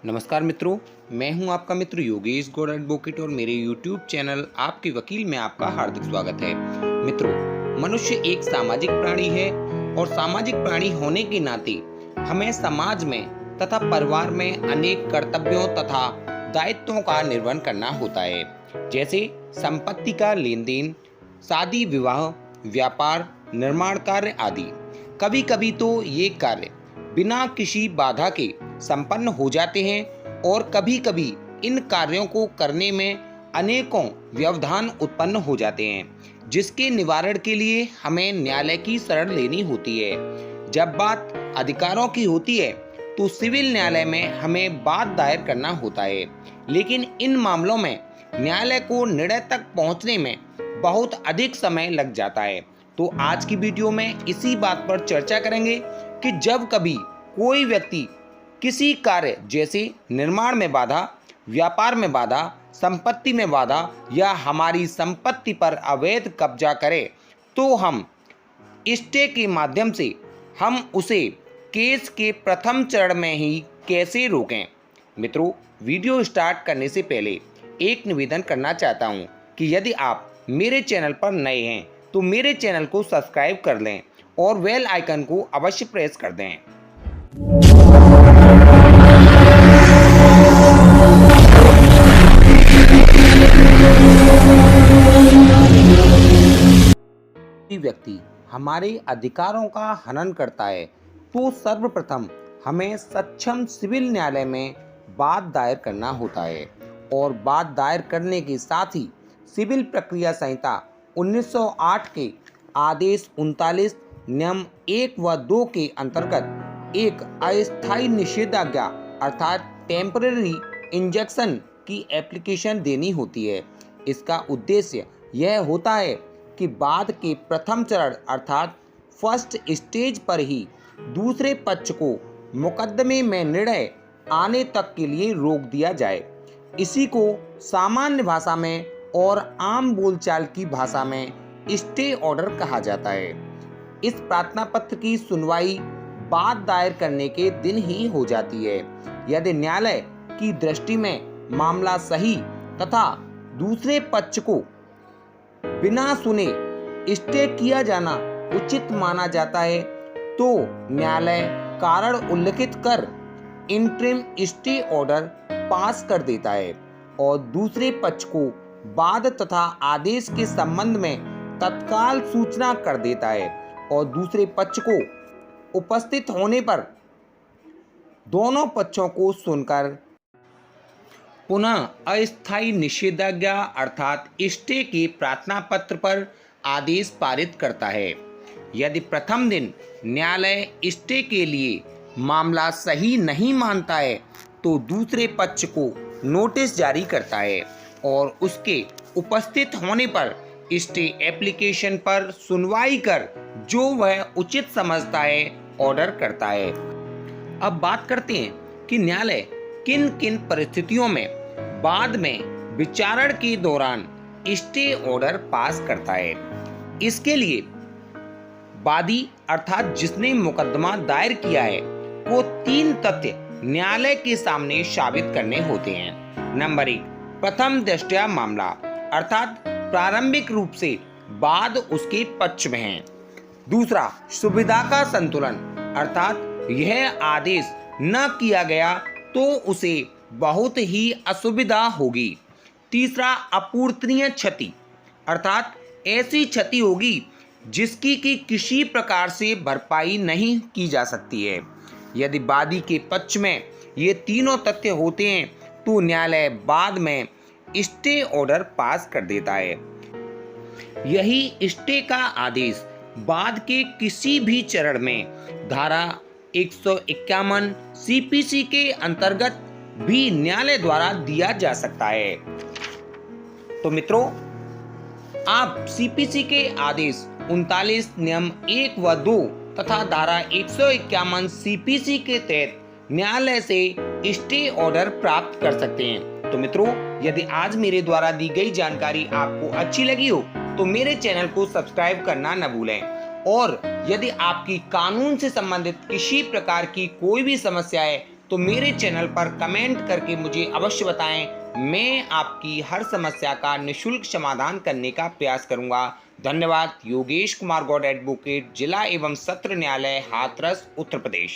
नमस्कार मित्रों, मैं हूं आपका मित्र योगेश गौड़ एडवोकेट और मेरे YouTube चैनल आपके वकील में आपका हार्दिक स्वागत है। मित्रों, मनुष्य एक सामाजिक प्राणी है और सामाजिक प्राणी होने के नाते हमें समाज में तथा परिवार में अनेक कर्तव्यों तथा दायित्वों का निर्वहन करना होता है, जैसे संपत्ति का लेन देन, शादी विवाह, व्यापार, निर्माण कार्य आदि। कभी कभी तो ये कार्य बिना किसी बाधा के संपन्न हो जाते हैं और कभी कभी इन कार्यों को करने में अनेकों व्यवधान उत्पन्न हो जाते हैं, जिसके निवारण के लिए हमें न्यायालय की शरण लेनी होती है। जब बात अधिकारों की होती है तो सिविल न्यायालय में हमें बात दायर करना होता है, लेकिन इन मामलों में न्यायालय को निर्णय तक पहुंचने में बहुत अधिक समय लग जाता है। तो आज की वीडियो में इसी बात पर चर्चा करेंगे कि जब कभी कोई व्यक्ति किसी कार्य जैसे निर्माण में बाधा, व्यापार में बाधा, संपत्ति में बाधा या हमारी संपत्ति पर अवैध कब्जा करे तो हम स्टे के माध्यम से हम उसे केस के प्रथम चरण में ही कैसे रोकें। मित्रों, वीडियो स्टार्ट करने से पहले एक निवेदन करना चाहता हूं कि यदि आप मेरे चैनल पर नए हैं तो मेरे चैनल को सब्सक्राइब कर लें और बेल आइकन को अवश्य प्रेस कर दें। व्यक्ति हमारे अधिकारों का हनन करता है तो सर्वप्रथम हमें सक्षम सिविल न्यायालय में बात दायर करना होता है और बात दायर करने के साथ ही सिविल प्रक्रिया संहिता 1908 के आदेश 39 नियम 1 व 2 के अंतर्गत एक अस्थायी निषेधाज्ञा अर्थात टेम्पररी इंजंक्शन की एप्लीकेशन देनी होती है। इसका उद्देश्य यह होता है कि बाद के प्रथम चरण अर्थात फर्स्ट स्टेज पर ही दूसरे पक्ष को मुकदमे में निर्णय आने तक के लिए रोक दिया जाए। इसी को सामान्य भाषा में और आम बोलचाल की भाषा में स्टे ऑर्डर कहा जाता है। इस प्रार्थना पत्र की सुनवाई बात दायर करने के दिन ही हो जाती है। यदि न्यायालय की दृष्टि में मामला सही तथा दूसरे पक्ष को बिना सुने स्टे किया जाना उचित माना जाता है तो न्यायालय कारण उल्लिखित कर इंटरिम स्टे ऑर्डर पास कर देता है और दूसरे पक्ष को बाद तथा आदेश के संबंध में तत्काल सूचना कर देता है और दूसरे पक्ष को उपस्थित होने पर दोनों पक्षों को सुनकर पुनः अस्थायी निषेधाज्ञा अर्थात स्टे के प्रार्थना पत्र पर आदेश पारित करता है। यदि प्रथम दिन न्यायालय स्टे के लिए मामला सही नहीं मानता है तो दूसरे पक्ष को नोटिस जारी करता है और उसके उपस्थित होने पर स्टे एप्लीकेशन पर सुनवाई कर जो वह उचित समझता है ऑर्डर करता है। अब बात करते हैं कि न्यायालय किन किन परिस्थितियों में बाद में विचारण के दौरान स्टे ऑर्डर पास करता है। इसके लिए वादी अर्थात जिसने मुकदमा दायर किया है वो 3 तथ्य न्यायालय के सामने साबित करने होते हैं। नंबर 1, प्रथम दृष्टया मामला अर्थात प्रारंभिक रूप से बाद उसके पक्ष में है। दूसरा, सुविधा का संतुलन अर्थात यह आदेश न किया गया तो उसे बहुत ही असुविधा होगी। तीसरा, अपूर्णीय क्षति अर्थात ऐसी क्षति होगी जिसकी की किसी प्रकार से भरपाई नहीं की जा सकती है। यदि वादी के पक्ष में ये तीनों तथ्य होते हैं तो न्यायालय बाद में स्टे ऑर्डर पास कर देता है। यही स्टे का आदेश बाद के किसी भी चरण में धारा 151 सीपीसी के अंतर्गत भी न्यायालय द्वारा दिया जा सकता है। तो मित्रों, आप सीपीसी के आदेश 39 नियम 1 व 2 तथा धारा 151 सीपीसी के तहत न्यायालय से स्टे ऑर्डर प्राप्त कर सकते हैं। तो मित्रों, यदि आज मेरे द्वारा दी गई जानकारी आपको अच्छी लगी हो तो मेरे चैनल को सब्सक्राइब करना न भूलें और यदि आपकी कानून से संबंधित किसी प्रकार की कोई भी समस्या है तो मेरे चैनल पर कमेंट करके मुझे अवश्य बताएं। मैं आपकी हर समस्या का निःशुल्क समाधान करने का प्रयास करूंगा। धन्यवाद। योगेश कुमार गौड़, एडवोकेट, जिला एवं सत्र न्यायालय, हाथरस, उत्तर प्रदेश।